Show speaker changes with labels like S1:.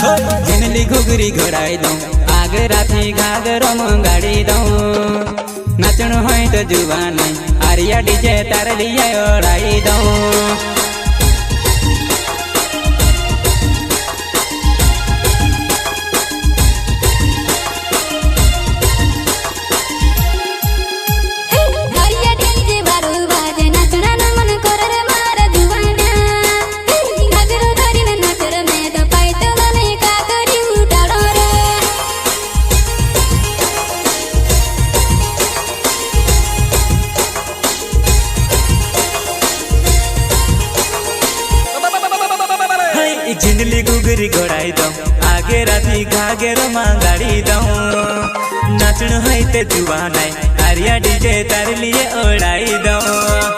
S1: जिनली घुगरी घोड़ाई दऊं आगरा थी घाघरो मंगाड़ी दऊं नाचण होय तो जुवा नहीं आरिया डीजे तार लिए ओढ़ाई दऊं। जिंदली गुगरी घोड़ाई दऊं आगे राती घाघर मांगाड़ी दऊं नाचण है ते जुआ नहीं आरिया डीजे तार लिए ओढ़ाई दऊं।